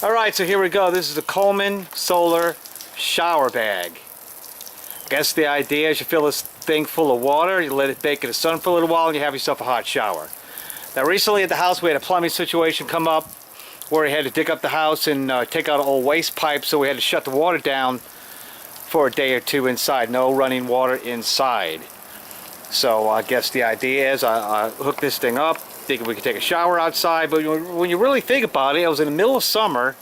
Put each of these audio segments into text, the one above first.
Alright, so here we go. This is the Coleman Solar Shower Bag. I guess the idea is you fill this thing full of water, you let it bake in the sun for a little while, and you have yourself a hot shower. Now recently at the house we had a plumbing situation come up where we had to dig up the house and take out an old waste pipe, so we had to shut the water down for a day or two inside. No running water inside. So I guess the idea is I hooked this thing up, thinking we could take a shower outside, but when you really think about it, it was in the middle of summer.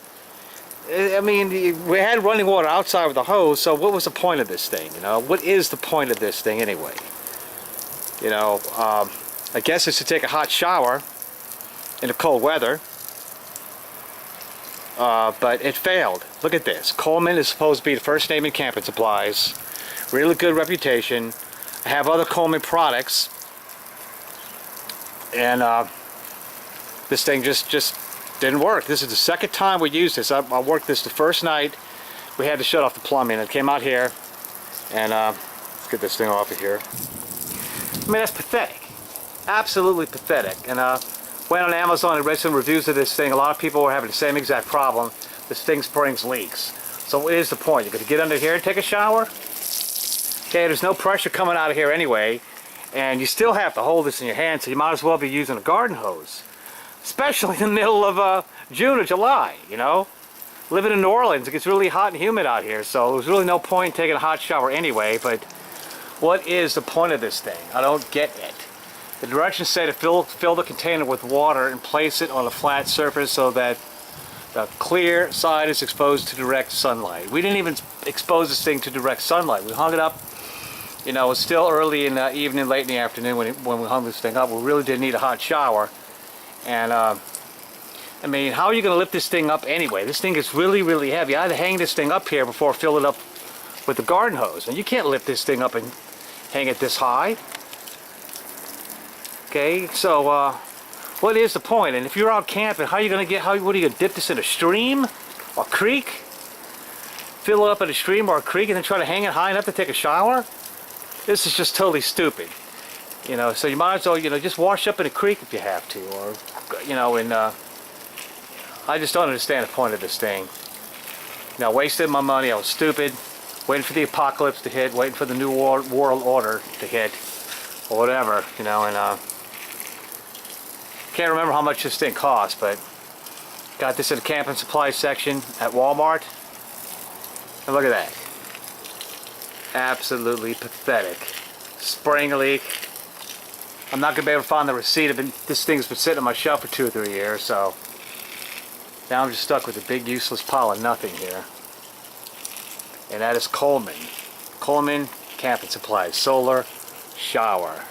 I mean, we had running water outside with the hose, so what was the point of this thing? You know, what is the point of this thing anyway? You know, I guess it's to take a hot shower in the cold weather, but it failed. Look at this. Coleman is supposed to be the first name in camping supplies. Really good reputation. I have other Coleman products, and this thing just didn't work. This is the second time we used this. I worked this the first night. We had to shut off the plumbing. It came out here, and let's get this thing off of here. I mean, that's pathetic. Absolutely pathetic. And went on Amazon and read some reviews of this thing. A lot of people were having the same exact problem. This thing springs leaks. So what is the point? You're going to get under here and take a shower? Okay, there's no pressure coming out of here anyway, and you still have to hold this in your hand, so you might as well be using a garden hose. Especially in the middle of June or July, you know? Living in New Orleans, it gets really hot and humid out here, so there's really no point in taking a hot shower anyway, but what is the point of this thing? I don't get it. The directions say to fill the container with water and place it on a flat surface so that the clear side is exposed to direct sunlight. We didn't even expose this thing to direct sunlight. We hung it up. You know, it's still early in the evening, late in the afternoon when we hung this thing up. We really did need a hot shower. And, I mean, how are you going to lift this thing up anyway? This thing is really, really heavy. I had to hang this thing up here before I fill it up with the garden hose. And you can't lift this thing up and hang it this high. Okay, so, what is the point? And if you're out camping, how are you going to get, what are you going to dip this in a stream? Or creek? Fill it up in a stream or a creek and then try to hang it high enough to take a shower? This is just totally stupid, you know. So you might as well, you know, just wash up in a creek if you have to, or, you know, and I just don't understand the point of this thing. You know, I wasted my money. I was stupid, waiting for the apocalypse to hit, waiting for the new world order to hit, or whatever, you know. And can't remember how much this thing cost, but got this in the camping supply section at Walmart, and look at that. Absolutely pathetic. Spring leak. I'm not going to be able to find the receipt. This thing's been sitting on my shelf for 2 or 3 years, so now I'm just stuck with a big useless pile of nothing here. And that is Coleman. Coleman Camping Supplies Solar Shower.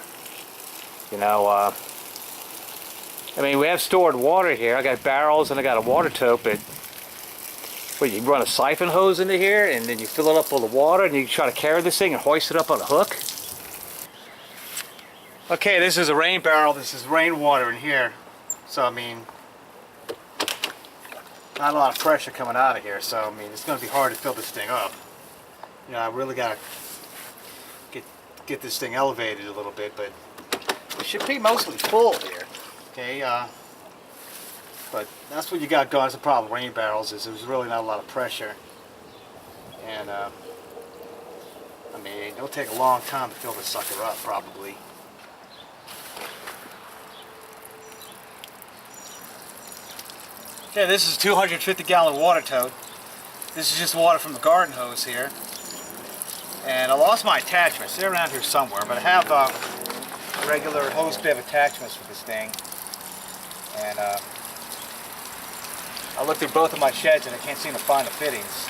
You know, I mean, we have stored water here. I got barrels and I got a water tote, but well, you run a siphon hose into here and then you fill it up full of water and you try to carry this thing and hoist it up on a hook. Okay, this is a rain barrel. This is rainwater in here. So, I mean, not a lot of pressure coming out of here. So, I mean, it's going to be hard to fill this thing up. You know, I really got to get this thing elevated a little bit, but it should be mostly full here. Okay, but that's what you got going. That's the problem with rain barrels, is there's really not a lot of pressure. And, I mean, it'll take a long time to fill this sucker up, probably. Okay, this is a 250-gallon water tote. This is just water from the garden hose here. And I lost my attachments. They're around here somewhere, but I have regular hose bib attachments for this thing. And, I looked through both of my sheds and I can't seem to find the fittings.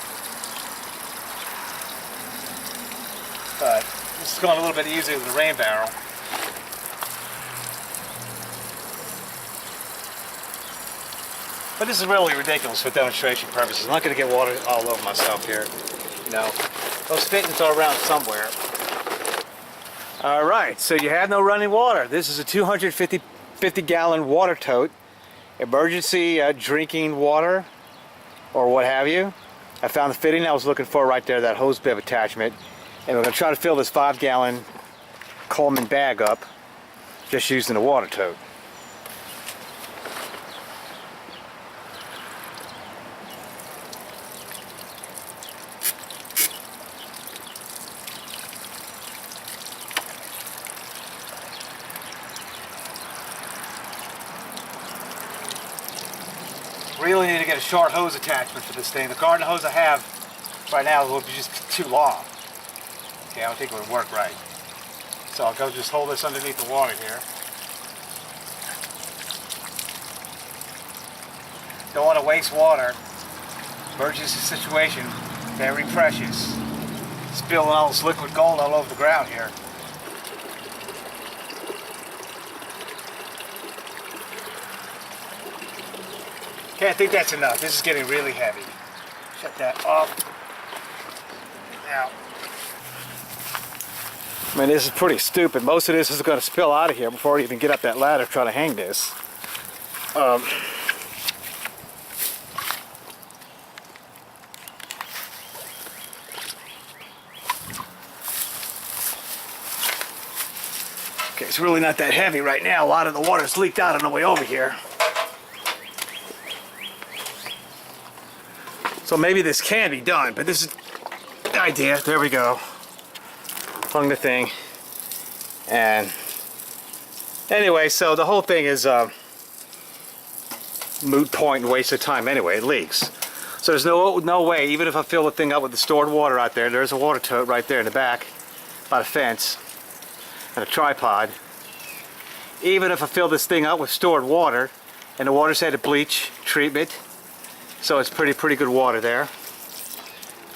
But this is going a little bit easier with the rain barrel. But this is really ridiculous for demonstration purposes. I'm not going to get water all over myself here. You know, those fittings are around somewhere. Alright, so you have no running water. This is a 250-gallon water tote. Emergency drinking water or what have you. I found the fitting I was looking for right there, that hose bib attachment, and we're going to try to fill this 5-gallon Coleman bag up just using the water tote. Really need to get a short hose attachment for this thing. The garden hose I have right now will be just too long. Okay, I don't think it would work right. So I'll go just hold this underneath the water here. Don't want to waste water. Emergency situation, very precious. Spilling all this liquid gold all over the ground here. Okay, I think that's enough. This is getting really heavy. Shut that off. Now, I mean, this is pretty stupid. Most of this is going to spill out of here before I even get up that ladder trying to hang this. Okay, it's really not that heavy right now. A lot of the water's leaked out on the way over here. So maybe this can be done, but this is the idea. There we go. Hung the thing. And anyway, so the whole thing is moot point and waste of time anyway. It leaks. So there's no way, even if I fill the thing up with the stored water out there, there's a water tote right there in the back by the fence and a tripod. Even if I fill this thing up with stored water and the water's had a bleach treatment, so it's pretty good water there.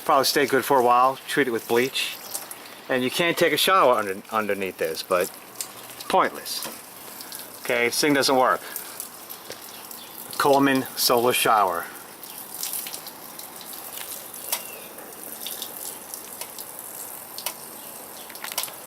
Probably stay good for a while. Treat it with bleach. And you can't take a shower underneath this, but it's pointless. Okay, this thing doesn't work. Coleman Solar Shower.